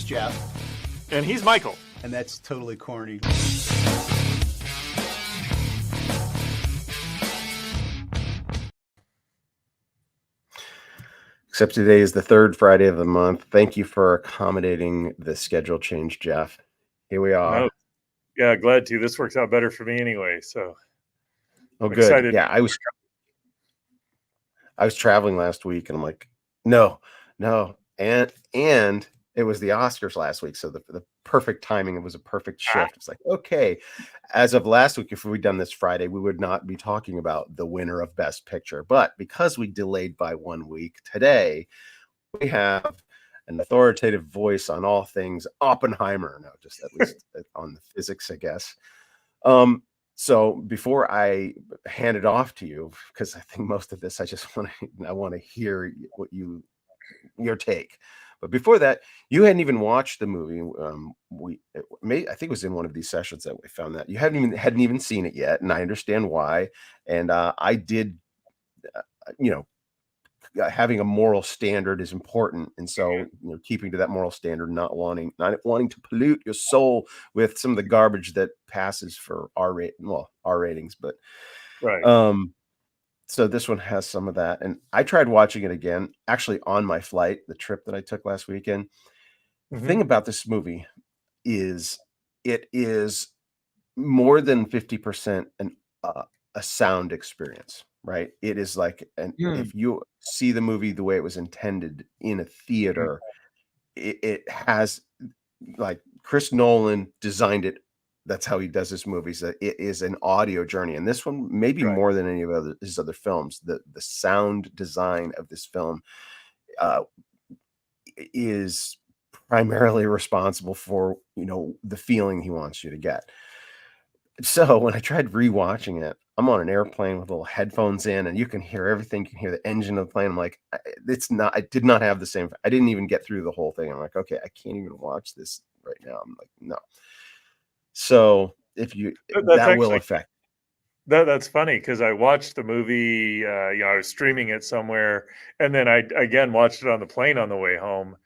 He's Jeff. And he's Michael. And that's totally corny. Except today is the third Friday of the month. Thank you for accommodating the schedule change, Jeff. Here we are. No. Yeah, glad to. This works out better for me anyway. So, oh, I'm good. excited. Yeah, I was traveling last week, and I'm like, no, and it was the Oscars last week, so the perfect timing. It was a perfect shift. It's like, okay, as of last week, if we'd done this Friday, we would not be talking about the winner of Best Picture. But because we delayed by 1 week, today we have an authoritative voice on all things Oppenheimer. No, just at least on the physics, I guess. So before I hand it off to you, because I think most of this, I want to hear what your take. But before that, you hadn't even watched the movie. I think it was in one of these sessions that we found that you hadn't even seen it yet, and I understand why. And I did, having a moral standard is important, and so keeping to that moral standard, not wanting to pollute your soul with some of the garbage that passes for R ratings, but right. So this one has some of that, and I tried watching it again actually on my flight, the trip that I took last weekend. The thing about this movie is it is more than 50% a sound experience. Right. It is like, if you see the movie the way it was intended in a theater, it has, like, Chris Nolan designed it. That's how he does his movies. That it is an audio journey. And this one, maybe more than any of his other films, the sound design of this film is primarily responsible for, the feeling he wants you to get. So when I tried rewatching it, I'm on an airplane with little headphones in, and you can hear everything. You can hear the engine of the plane. I'm like, I did not have the same. I didn't even get through the whole thing. I'm like, okay, I can't even watch this right now. I'm like, no. So that will affect. That's funny, because I watched the movie. I was streaming it somewhere, and then I again watched it on the plane on the way home.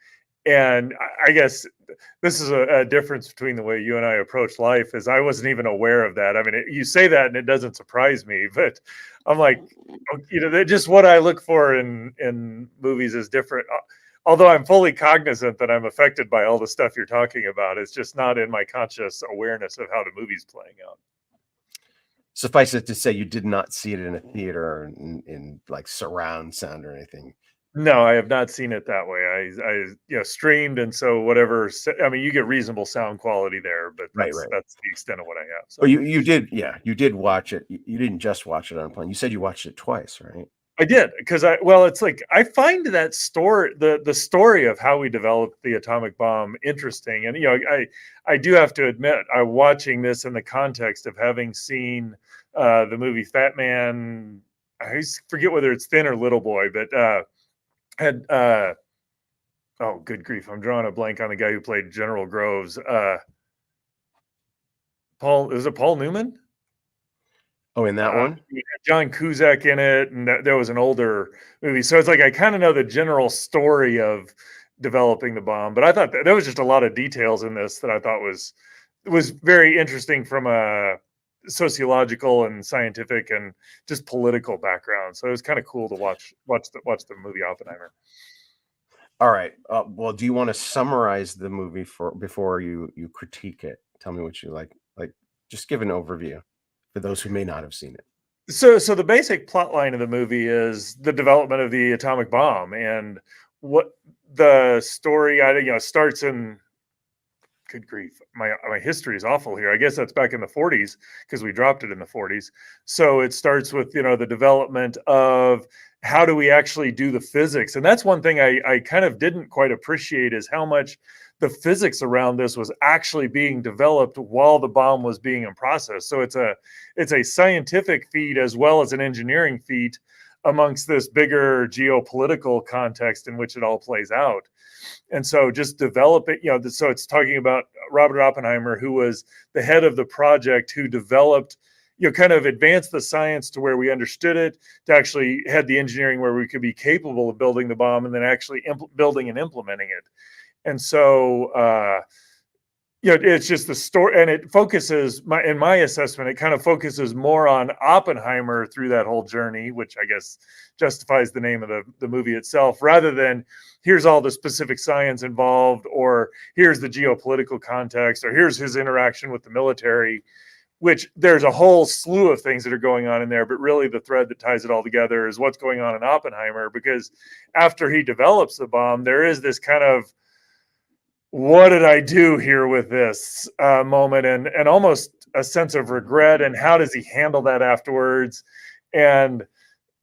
And I guess this is a difference between the way you and I approach life, is I wasn't even aware of that. I mean, you say that and it doesn't surprise me, but I'm like, just what I look for in movies is different. Although I'm fully cognizant that I'm affected by all the stuff you're talking about. It's just not in my conscious awareness of how the movie's playing out. Suffice it to say, you did not see it in a theater or in like surround sound or anything. No, I have not seen it that way. I streamed, and so whatever. I mean, you get reasonable sound quality there, but that's the extent of what I have. So. Oh, you did watch it. You didn't just watch it on a plane. You said you watched it twice, right? I did, because it's like I find that story, the story of how we developed the atomic bomb, interesting, and I do have to admit, I'm watching this in the context of having seen the movie Fat Man. I forget whether it's Thin or Little Boy, but. Had oh, good grief, I'm drawing a blank on the guy who played General Groves. Is it Paul Newman? Oh, in that one? John Cusack in it, and there was an older movie. So it's like I kind of know the general story of developing the bomb, but I thought there was just a lot of details in this that I thought was very interesting from a sociological and scientific and just political background. So it was kind of cool to watch the movie Oppenheimer. All right. Well, do you want to summarize the movie before you critique it? Tell me what you like. Just give an overview for those who may not have seen it. So the basic plot line of the movie is the development of the atomic bomb, and what the story starts in. Good grief, my history is awful here. I guess that's back in the 40s, because we dropped it in the 40s. So it starts with the development of how do we actually do the physics, and that's one thing I kind of didn't quite appreciate, is how much the physics around this was actually being developed while the bomb was being in process. So it's a scientific feat as well as an engineering feat amongst this bigger geopolitical context in which it all plays out. And so just develop it, so it's talking about Robert Oppenheimer, who was the head of the project, who developed, kind of advanced the science to where we understood it, to actually had the engineering where we could be capable of building the bomb, and then actually building and implementing it. And so it's just the story, and it focuses in my assessment, it kind of focuses more on Oppenheimer through that whole journey, which I guess justifies the name of the movie itself, rather than here's all the specific science involved, or here's the geopolitical context, or here's his interaction with the military, which there's a whole slew of things that are going on in there. But really the thread that ties it all together is what's going on in Oppenheimer, because after he develops the bomb, there is this kind of, what did I do here with this moment, and almost a sense of regret, and how does he handle that afterwards? And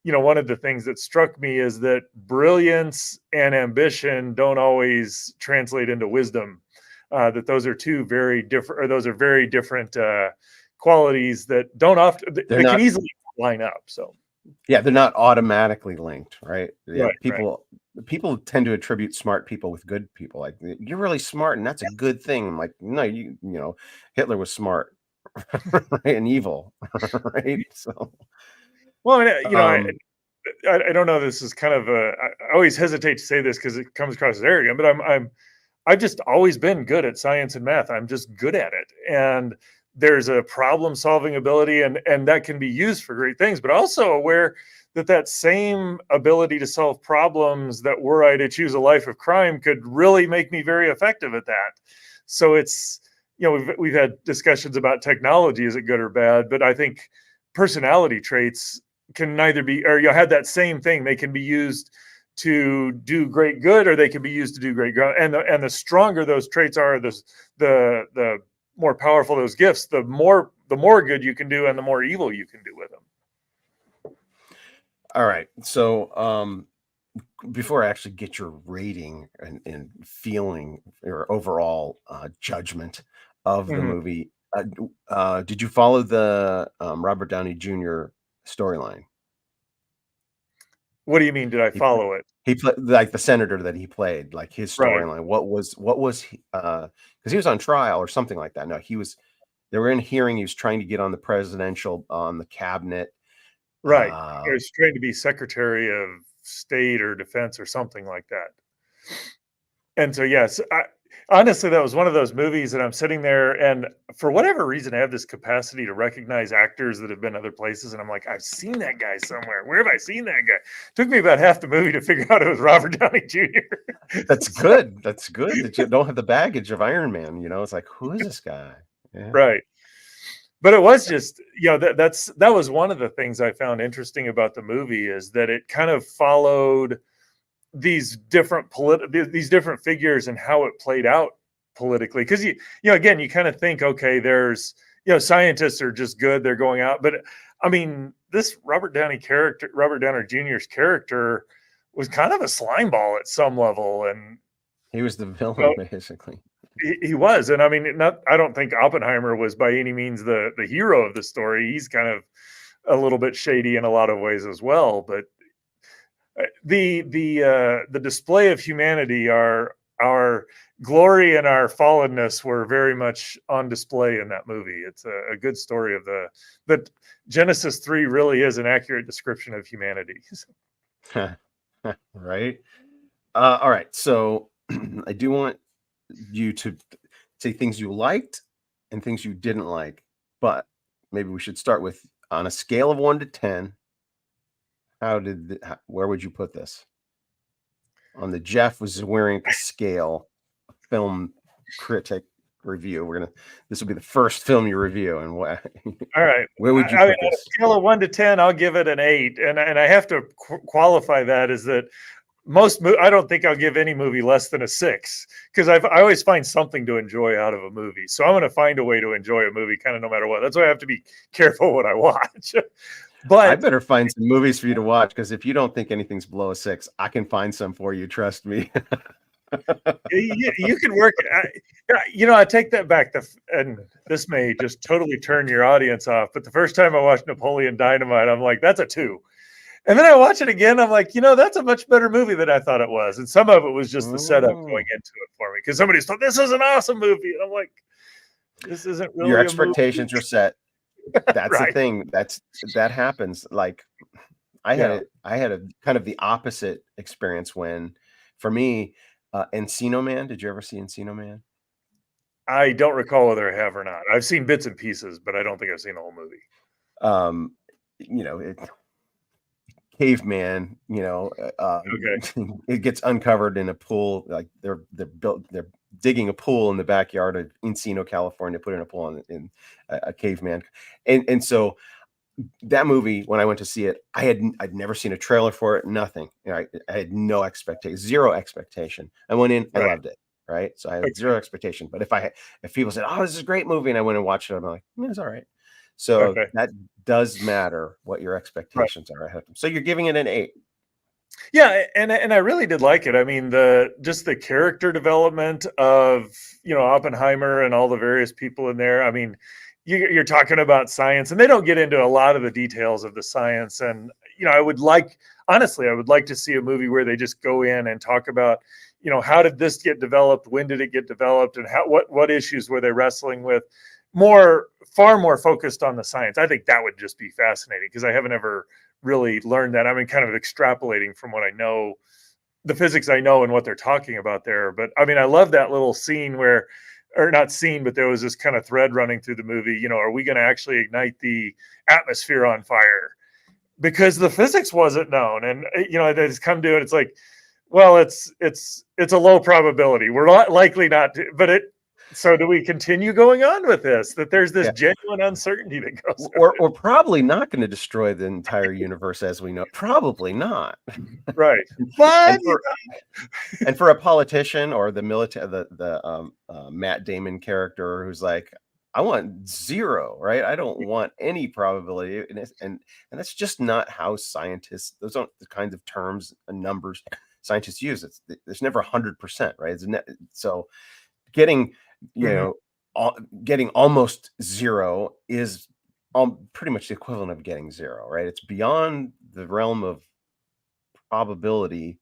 one of the things that struck me is that brilliance and ambition don't always translate into wisdom. That those are two very different, or those are very different qualities that don't often, they can easily line up. So yeah, they're not automatically linked, right? Yeah, right. People tend to attribute smart people with good people. Like, you're really smart, and that's a good thing. I'm like, no, Hitler was smart, right, and evil, right? So, Well, I mean, um, I don't know. This is kind of I always hesitate to say this because it comes across as arrogant, but I've just always been good at science and math. I'm just good at it, and there's a problem solving ability, and that can be used for great things. But also aware that same ability to solve problems, that were I to choose a life of crime, could really make me very effective at that. So it's, we've had discussions about technology, is it good or bad? But I think personality traits can neither be, or have that same thing. They can be used to do great good, or they can be used to do great good. And the stronger those traits are, the more powerful those gifts, the more good you can do, and the more evil you can do with them. all right. So, before I actually get your rating and feeling or overall judgment of the Mm-hmm. movie, did you follow the Robert Downey Jr. storyline? What do you mean? Did I He pla follow it? he played like the senator that he played, like his Right. storyline. What was he, 'cause he was on trial or something like that. No, they were in hearing. He was trying to get on on the cabinet. Right. He Uh, was trained to be Secretary of State or Defense or something like that. And so, yes, honestly, that was one of those movies that I'm sitting there, and for whatever reason, I have this capacity to recognize actors that have been other places, and I'm like, I've seen that guy somewhere. Where have I seen that guy? Took me about half the movie to figure out it was Robert Downey Jr. that's So, good. That's good that you don't have the baggage of Iron Man. It's like, who is this guy? Yeah. right. But it was just, that was one of the things I found interesting about the movie, is that it kind of followed these these different figures and how it played out politically. Because again, you kind of think, okay, there's, scientists are just good, they're going out, but I mean, this Robert Downey Jr.'s character was kind of a slime ball at some level, and He was the well, villain, basically. he was, and I mean, not, I don't think Oppenheimer was by any means the hero of the story. He's kind of a little bit shady in a lot of ways as well, but the display of humanity, our glory and our fallenness, were very much on display in that movie. It's a good story of the Genesis 3 really is an accurate description of humanity. Right? All right. So I do want you to say things you liked and things you didn't like, but maybe we should start with, on a scale of 1 to 10, where would you put this? On the Jeff was wearing a scale, film critic review. This will be the first film you review, and All right. where would you I mean, put on a this? scale of 1 to 10, I'll give it an 8, and I have to qualify that is that I don't think I'll give any movie less than a 6, because I always find something to enjoy out of a movie. So I'm going to find a way to enjoy a movie kind of no matter what. That's why I have to be careful what I watch. I But better find some movies for you to watch, because if you don't think anything's below a 6, I can find some for you. Trust me. you can work. I take that back. And this may just totally turn your audience off, but the first time I watched Napoleon Dynamite, I'm like, that's a 2. And then I watch it again. I'm like, that's a much better movie than I thought it was. And some of it was just the setup going Mm. into it for me, because somebody's thought this is an awesome movie, and I'm like, this isn't Your really a movie, expectations are set. That's the right? thing. That happens. Like, I Yeah. had a kind of the opposite experience when, for me, Encino Man. Did you ever see Encino Man? I don't recall whether I have or not. I've seen bits and pieces, but I don't think I've seen the whole movie. Um, it caveman, Okay. it gets uncovered in a pool. Like they're digging a pool in the backyard of Encino, California, put in a pool in a caveman. And so that movie, when I went to see it, I'd never seen a trailer for it, nothing. I had no expectation, zero expectation. I went in, I Right. loved it. Right. So I had Okay. zero expectation. But if people said, "Oh, this is a great movie," and I went and watched it, I'm like, "Yeah, it's all right." So Okay. that does matter what your Right. expectations are ahead of time. So you're giving it an 8. Yeah, and I really did like it. I mean, the character development of Oppenheimer and all the various people in there. I mean, you're talking about science, and they don't get into a lot of the details of the science. And I would like, honestly, I would like to see a movie where they just go in and talk about, how did this get developed, when did it get developed, and what issues were they wrestling with. Far more focused on the science. I think that would just be fascinating because I haven't ever really learned that. I mean, kind of extrapolating from what I know, the physics I know and what they're talking about there. But I mean, I love that little scene where, or not scene, but there was this kind of thread running through the movie. Are we going to actually ignite the atmosphere on fire? Because the physics wasn't known, and they just come to it. It's like, well, it's a low probability. We're not likely not to, but it. So do we continue going on with this? That there's this Yeah. genuine uncertainty that goes with Or it. or probably not going to destroy the entire universe as we know it. Probably not. Right. And But for a politician or the military, Matt Damon character who's like, I want zero, right? I don't want any probability, and that's just not how scientists. Those aren't the kinds of terms and numbers scientists use. There's never 100%, right? So getting you Mhm. know getting almost zero is pretty much the equivalent of getting zero, right? It's beyond the realm of probability,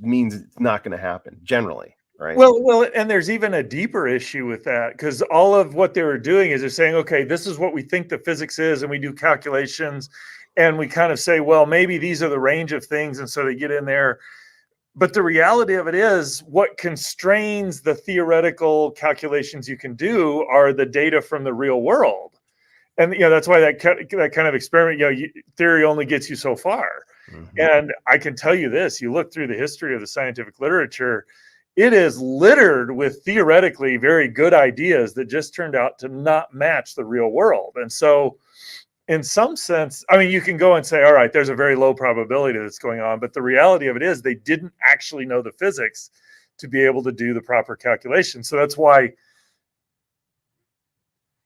means it's not going to happen generally, right? Well, and there's even a deeper issue with that because all of what they were doing is they're saying, okay, this is what we think the physics is, and we do calculations, and we kind of say, well, maybe these are the range of things, and so they get in there. But the reality of it is, what constrains the theoretical calculations you can do are the data from the real world, and that's why that kind of experiment, theory only gets you so far. Mhm. And I can tell you this, you look through the history of the scientific literature, it is littered with theoretically very good ideas that just turned out to not match the real world. And so, in some sense, I mean, you can go and say, all right, there's a very low probability that's going on. But the reality of it is, they didn't actually know the physics to be able to do the proper calculation. So that's why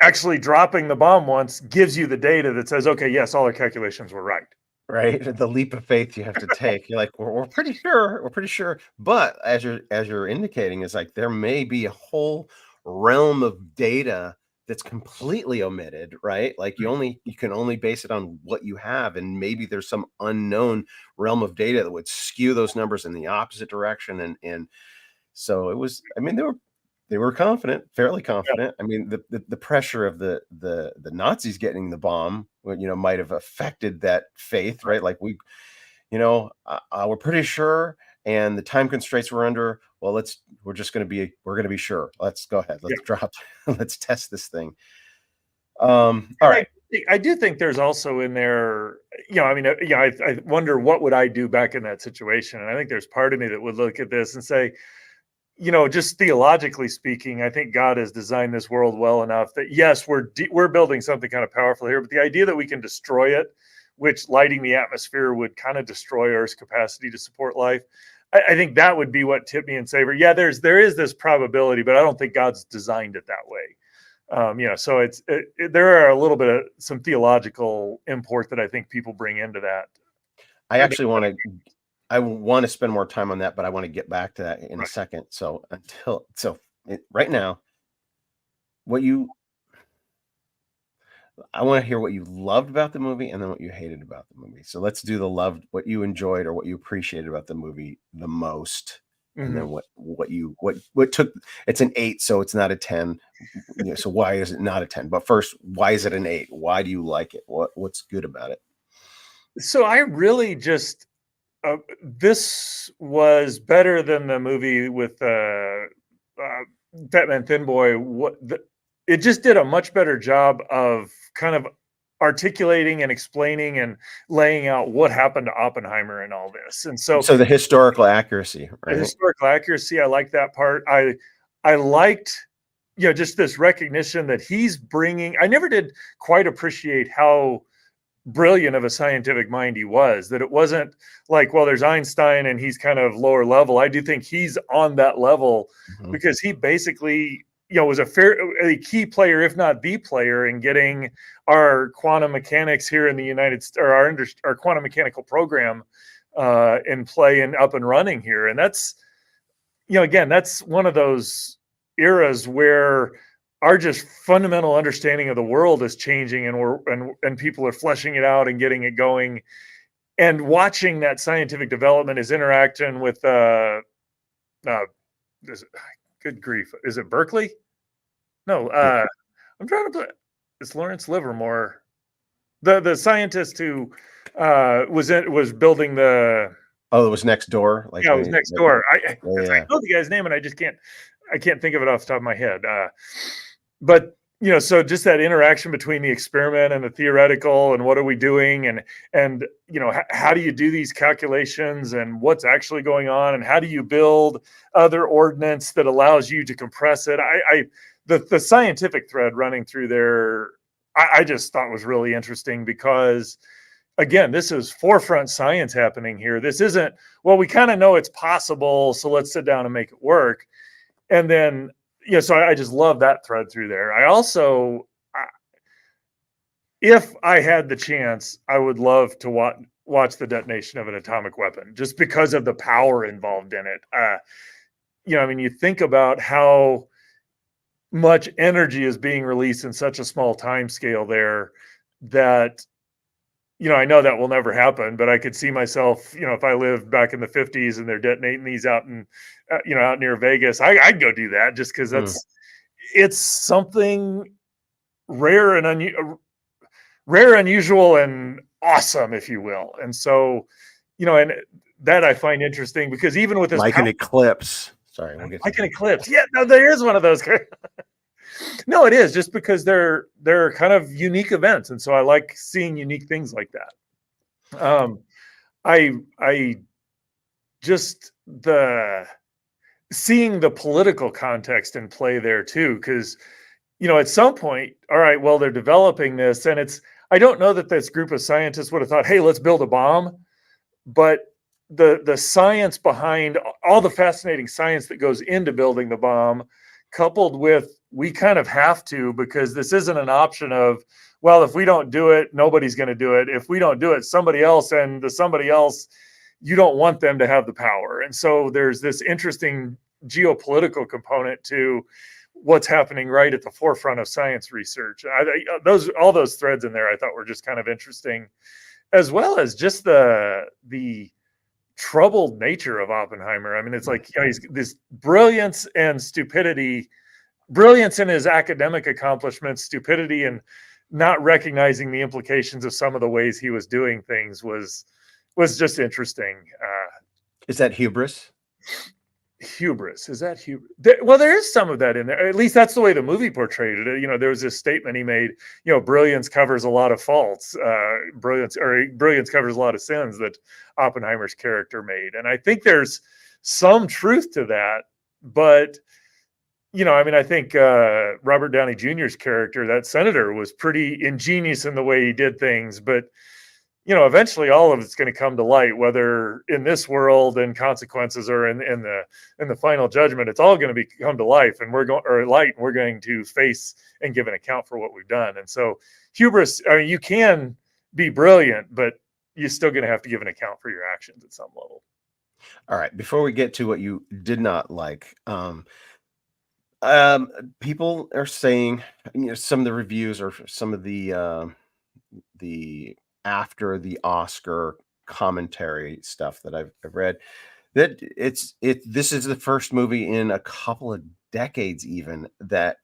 actually dropping the bomb once gives you the data that says, okay, yes, all our calculations were right. Right? The leap of faith you have to take. You're like, we're pretty sure, we're pretty sure. But as you're indicating, is like there may be a whole realm of data that's completely omitted, right? Like you can only base it on what you have, and maybe there's some unknown realm of data that would skew those numbers in the opposite direction. And so it was, I mean, they were confident, fairly Yeah. confident. I mean, the pressure of the Nazis getting the bomb, might have affected that faith, right? Like we're pretty sure, and the time constraints we're under. Well, we're gonna be sure. Let's go ahead. Yeah. Let's drop. Let's test this thing. All And right. I do think there's also in there, I mean, I wonder what would I do back in that situation. And I think there's part of me that would look at this and say, just theologically speaking, I think God has designed this world well enough that yes, we're building something kind of powerful here, but the idea that we can destroy it, which lighting the atmosphere would kind of destroy Earth's capacity to support life. I think that would be what tipped me in favor. Yeah, there is this probability, but I don't think God's designed it that way. So there are a little bit of some theological import that I think people bring into that. I actually want to spend more time on that, but I want to get back to that in a Right. second. Right now, what you I want to hear what you loved about the movie and then what you hated about the movie. So let's do the loved, what you enjoyed or what you appreciated about the movie the most, and Mhm. then what took. It's an 8, so it's not a 10. So why is it not a 10? But first, why is it an 8? Why do you like it? What's good about it? So I really just This was better than the movie with Fat Man Thin Boy. It just did a much better job of kind of articulating and explaining and laying out what happened to Oppenheimer and all this. And so So the historical accuracy, the right? historical accuracy, I like that part. I liked, just this recognition that he's bringing. I never did quite appreciate how brilliant of a scientific mind he was, that it wasn't like, well, there's Einstein and he's kind of lower level. I do think he's on that level Mhm. because he basically, was a key player, if not the player, in getting our quantum mechanics here in the United States, or our quantum mechanical program in play and up and running here. And that's, again, that's one of those eras where our just fundamental understanding of the world is changing, and and people are fleshing it out and getting it going, and watching that scientific development is interacting with uh is it, good grief, is it Berkeley? No, Yeah. I'm trying to put, it's Lawrence Livermore, the scientist who was building the. Oh, it was next door, like Yeah, it was next door. I yeah. know the guy's name, and I can't think of it off the top of my head. But so just that interaction between the experiment and the theoretical, and what are we doing, and how do you do these calculations, and what's actually going on, and how do you build other ordnance that allows you to compress it? The scientific thread running through there, I just thought was really interesting because, again, this is forefront science happening here. This isn't, well, we kind of know it's possible, so let's sit down and make it work. And then, so I just love that thread through there. I also, if I had the chance, I would love to watch the detonation of an atomic weapon, just because of the power involved in it. I mean, you think about how much energy is being released in such a small time scale there, that I know that will never happen, but I could see myself, if I lived back in the 50s and they're detonating these out in, out near Vegas, I'd go do that, just because Mm. it's something rare and rare, unusual, and awesome, if you will. And so, and that I find interesting, because even with this Like power, an eclipse. Sorry, we'll get to like an that. eclipse, yeah, no, there is one of those. No, it is, just because they're kind of unique events, and so I like seeing unique things like that. I just seeing the political context in play there too, because at some point, all right, well, they're developing this, and I don't know that this group of scientists would have thought, hey, let's build a bomb, but the science behind all the fascinating science that goes into building the bomb, coupled with, we kind of have to, because this isn't an option of, well, if we don't do it, nobody's going to do it. If we don't do it, somebody else, and the somebody else, you don't want them to have the power. And so there's this interesting geopolitical component to what's happening right at the forefront of science research. All those threads in there I thought were just kind of interesting, as well as just the troubled nature of Oppenheimer. I mean, it's like, he's this brilliance and stupidity, brilliance in his academic accomplishments, stupidity and not recognizing the implications of some of the ways he was doing things was just interesting. Is that hubris? Hubris, is that hubris? Well, there is some of that in there. At least that's the way the movie portrayed it. There was this statement he made, brilliance covers a lot of faults. Brilliance covers a lot of sins, that Oppenheimer's character made. And I think there's some truth to that. But I mean, I think Robert Downey Jr.'s character, that senator, was pretty ingenious in the way he did things. But eventually all of it's going to come to light, whether in this world and consequences, or in the final judgment. It's all going to come to life, and we're going to face and give an account for what we've done. And so hubris, I mean, you can be brilliant, but you're still going to have to give an account for your actions at some level. All right, before we get to what you did not like, people are saying, some of the reviews, or some of the after the Oscar commentary stuff that I've read, that this is the first movie in a couple of decades even that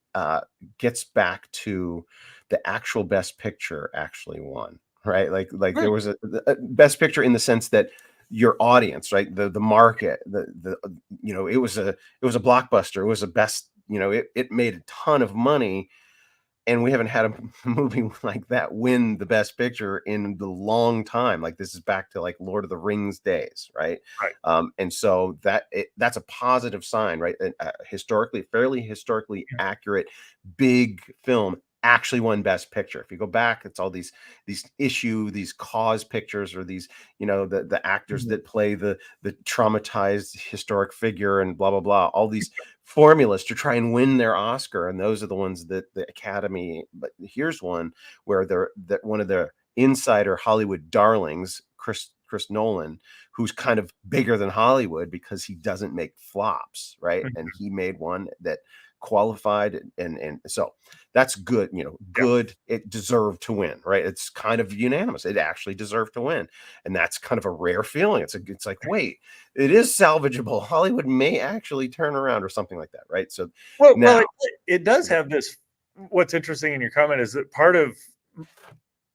gets back to the actual best picture actually won, right? Like there was a best picture, in the sense that your audience, right? The market, the it was a blockbuster. It was a best, it made a ton of money, and we haven't had a movie like that win the best picture in the long time. Like, this is back to like Lord of the Rings days, right? Right. And so that's a positive sign, right? Fairly historically accurate big film actually won best picture. If you go back, it's all these cause pictures, or these, the actors Mhm. that play the traumatized historic figure and blah blah blah, all these formulas to try and win their Oscar, and those are the ones that the Academy. But here's one where one of the insider Hollywood darlings, Chris Nolan, who's kind of bigger than Hollywood because he doesn't make flops, right? Mhm. And he made one that qualified, and so that's good. Yeah. Good. It deserved to win, right? It's kind of unanimous. It actually deserved to win, and that's kind of a rare feeling. It's like, wait, it is salvageable. Hollywood may actually turn around, or something like that, right? So Well, now, it does have this. What's interesting in your comment is that part of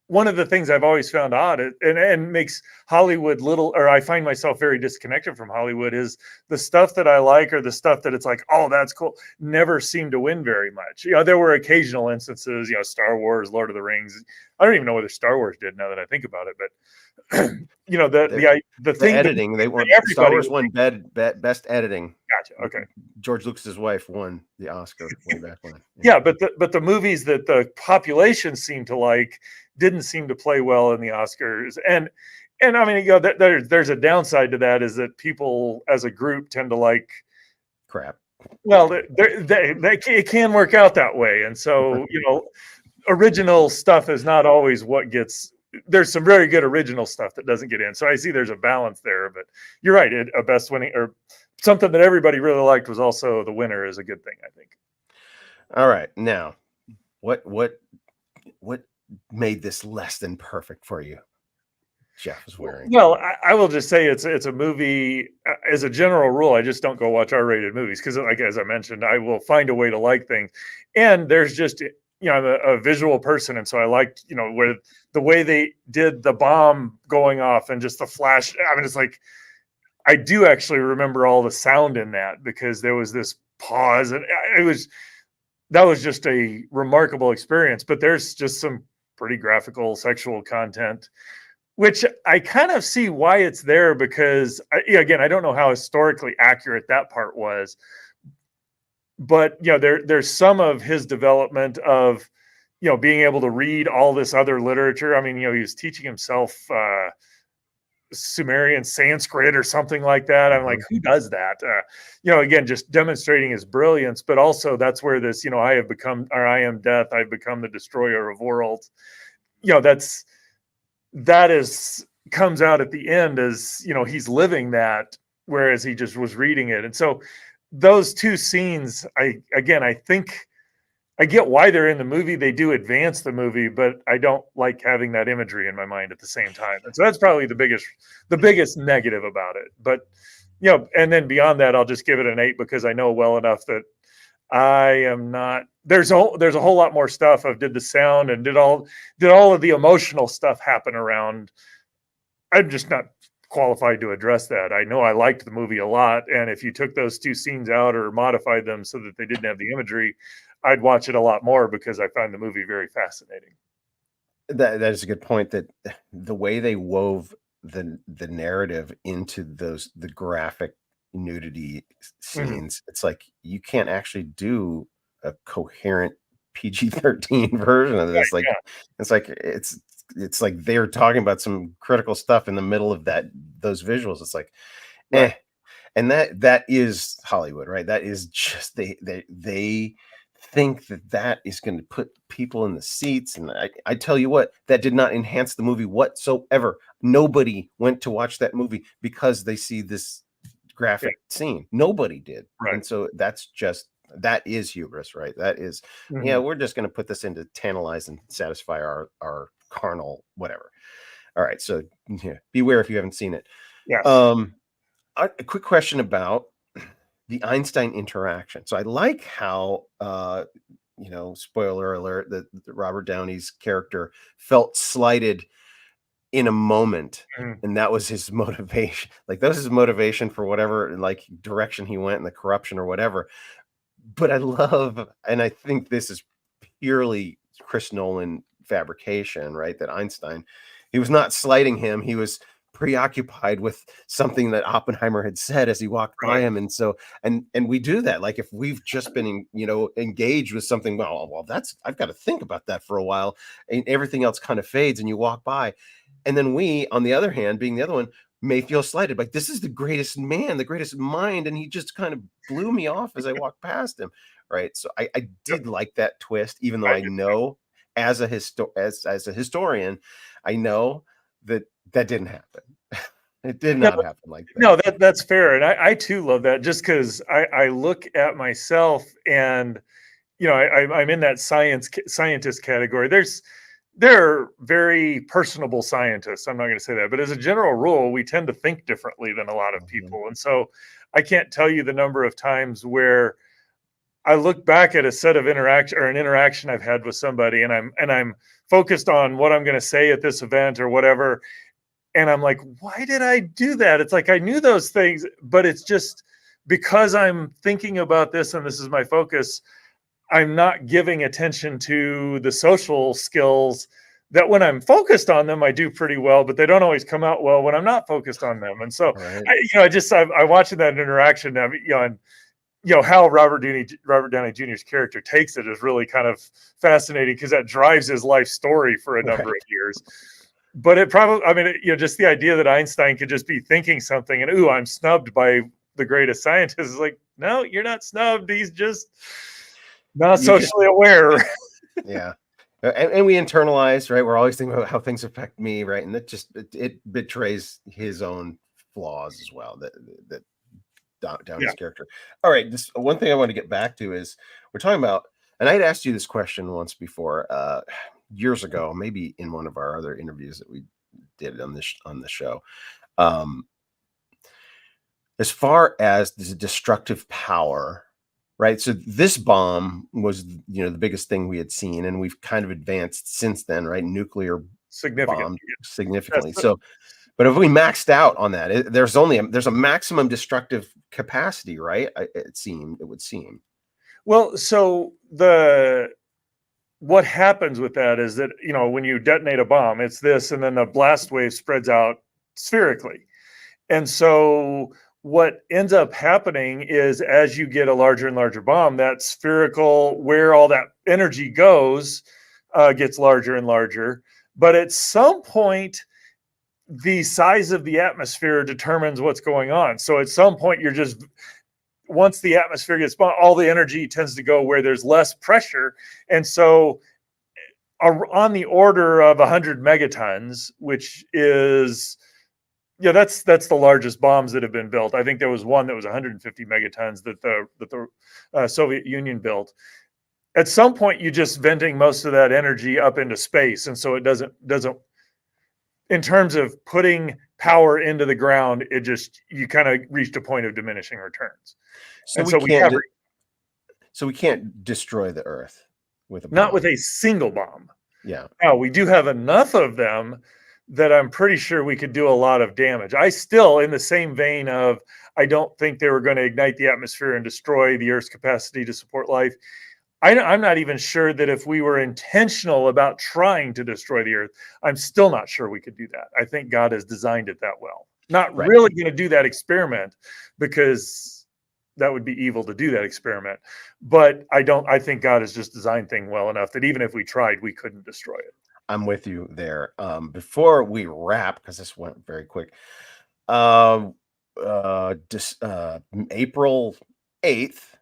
one of the things I've always found odd, and makes Hollywood little, or I find myself very disconnected from Hollywood, is the stuff that I like, or the stuff that it's like, oh, that's cool, never seemed to win very much. There were occasional instances, Star Wars, Lord of the Rings. I don't even know whether Star Wars did, now that I think about it, but the the thing that editing, they won. Star everybody Wars won best editing. gotcha. Okay. George Lucas's wife won the Oscar way back when. Yeah, but the movies that the population seemed to like didn't seem to play well in the Oscars, and I mean, there's a downside to that, is that people as a group tend to like, Crap. well, it can work out that way, and so original stuff is not always what gets. There's some very good original stuff that doesn't get in, so I see there's a balance there. But you're right, a best winning, or something that everybody really liked was also the winner, is a good thing, I think. All right, now, what made this less than perfect for you? Jeff is wearing. Well, I will just say it's a movie. As a general rule, I just don't go watch R-rated movies because, like, as I mentioned, I will find a way to like things. And there's just, I'm a visual person, and so I liked, where the way they did the bomb going off and just the flash. I mean, it's like, I do actually remember all the sound in that, because there was this pause, and that was just a remarkable experience. But there's just some pretty graphical sexual content, which I kind of see why it's there, because again, I don't know how historically accurate that part was, but there's some of his development of being able to read all this other literature. I mean, he was teaching himself Sumerian Sanskrit or something like that. I'm like, who does that? Again, just demonstrating his brilliance, but also that's where this, I have become, or I am death, I've become the destroyer of worlds. That is comes out at the end as he's living that, whereas he just was reading it. And so those two scenes, I think I get why they're in the movie. They do advance the movie, but I don't like having that imagery in my mind at the same time. And so that's probably the biggest negative about it. But and then beyond that, I'll just give it an 8, because I know well enough that I am not. There's a whole lot more stuff of, did the sound and did all of the emotional stuff happen around. I'm just not qualified to address that. I know I liked the movie a lot, and if you took those two scenes out or modified them so that they didn't have the imagery, I'd watch it a lot more, because I find the movie very fascinating. That is a good point. That the way they wove the narrative into the graphic nudity scenes, it's like you can't actually do a coherent PG-13 version of this. Right, Like, it's like they're talking about some critical stuff in the middle of those visuals. It's like, right. and that is Hollywood, right? That is just they think that is going to put people in the seats, and I tell you what, that did not enhance the movie whatsoever. Nobody went to watch that movie because they see this Yeah, graphic scene. Nobody did. right. And so that is hubris, right? That is, yeah, Mhm. we're just going to put this in to tantalize and satisfy our carnal whatever. All right, so yeah, beware if you haven't seen it. Yes. um a quick question about the Einstein interaction. So I like how, spoiler alert, that Robert Downey's character felt slighted in a moment. Mhm. And that was his motivation. Like, that was his motivation for whatever, like, direction he went in the corruption or whatever. But I love, and I think this is purely Chris Nolan fabrication, right? That Einstein, he was not slighting him. He was preoccupied with something that Oppenheimer had said as he walked by Right. him. And so, and we do that. Like, if we've just been, engaged with something, well, that's, I've got to think about that for a while, and everything else kind of fades, and you walk by. And then we, on the other hand, being the other one, may feel slighted. Like, this is the greatest man, the greatest mind, and he just kind of blew me off as I walked past him. Right. So I Yep. did like that twist, even though I I did. know as a historian, I know that that didn't happen. It did No, not happen like that. no, that's fair, and I too love that just because I look at myself and, I'm in that scientist category. There are very personable scientists. I'm not going to say that, but as a general rule, we tend to think differently than a lot of Mhm. people, and so I can't tell you the number of times where I look back at a set of interaction or an interaction I've had with somebody, and I'm focused on what I'm going to say at this event or whatever, and I'm like, why did I do that? It's like I knew those things, but it's just because I'm thinking about this and this is my focus, I'm not giving attention to the social skills that when I'm focused on them, I do pretty well, but they don't always come out well when I'm not focused on them. And so All right. I watching that interaction, and how Robert Downey Jr.'s character takes it is really kind of fascinating because that drives his life story for a number of Right. years. But it probably, I mean, just the idea that Einstein could just be thinking something and, ooh, I'm snubbed by the greatest scientist is like, no, you're not snubbed. He's just not You just socially aware. Yeah. And we internalize, right? We're always thinking about how things affect me, right? And that just it betrays his own flaws as well. That Yeah. Downey's character. All right, this one thing I want to get back to is we're talking about, and I'd asked you this question once before, years ago, maybe in one of our other interviews that we did on the show. Um, as far as the destructive power, right? So this bomb was, the biggest thing we had seen, and we've kind of advanced since then, right? Nuclear Significant. bomb Yes. significantly. So, but if we maxed out on that, there's a maximum destructive capacity, right? It would seem. Well, so what happens with that is that, when you detonate a bomb, it's this, and then the blast wave spreads out spherically. And so what ends up happening is as you get a larger and larger bomb, that spherical, where all that energy goes, gets larger and larger. But at some point, the size of the atmosphere determines what's going on. So at some point, once the atmosphere gets all the energy tends to go where there's less pressure. And so on the order of 100 megatons, which is, that's the largest bombs that have been built. I think there was one that was 150 megatons that the Soviet Union built. At some point, you just venting most of that energy up into space, and so it doesn't. In terms of putting power into the ground, you kind of reached a point of diminishing returns, So and we so we can't. have So we can't destroy the Earth with a not with bomb. a single bomb. Yeah. Now, we do have enough of them that I'm pretty sure we could do a lot of damage. I still, in the same vein of, I don't think they were going to ignite the atmosphere and destroy the Earth's capacity to support life. I'm not even sure that if we were intentional about trying to destroy the Earth, I'm still not sure we could do that. I think God has designed it that well. Not Right. really going to do that experiment because that would be evil to do that experiment. But I think God has just designed thing well enough that even if we tried, we couldn't destroy it. I'm with you there. Before we wrap, because this went very quick. Um, April 8th.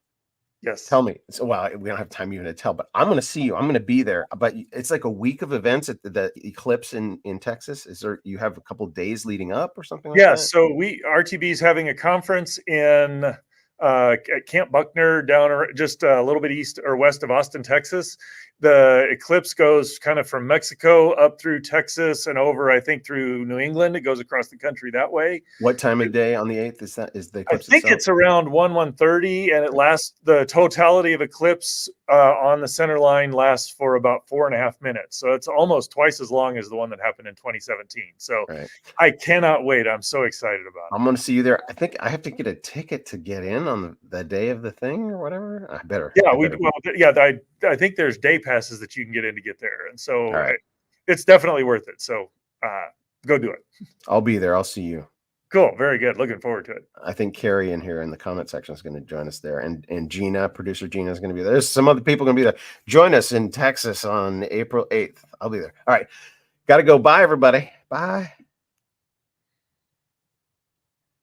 Yes. Tell me. So, well, we don't have time even to tell, but I'm going to see you. I'm going to be there. But it's like a week of events at the eclipse in Texas. Is there? You have a couple days leading up or something like Yeah. that? So RTB is having a conference at Camp Buckner just a little bit east or west of Austin, Texas. The eclipse goes kind of from Mexico up through Texas and over, I think, through New England. It goes across the country that way. What time of day on the 8th is the I eclipse think itself? it's around 1:30, and it lasts. The totality of eclipse on the center line lasts for about 4.5 minutes. So it's almost twice as long as the one that happened in 2017. So Right. I cannot wait. I'm so excited about it. I'm gonna see you there. I think I have to get a ticket to get in on the day of the thing or whatever. I better. Yeah, I we better. well, yeah. I think there's day passes that you can get in to get there, and so All right. it's definitely worth it. So go do it. I'll be there. I'll see you. Cool, very good. Looking forward to it. I think Carrie in here in the comment section is going to join us there, and Gina, producer Gina, is going to be there. There's some other people going to be there. Join us in Texas on April 8th. I'll be there. All right, got to go. Bye, everybody. Bye.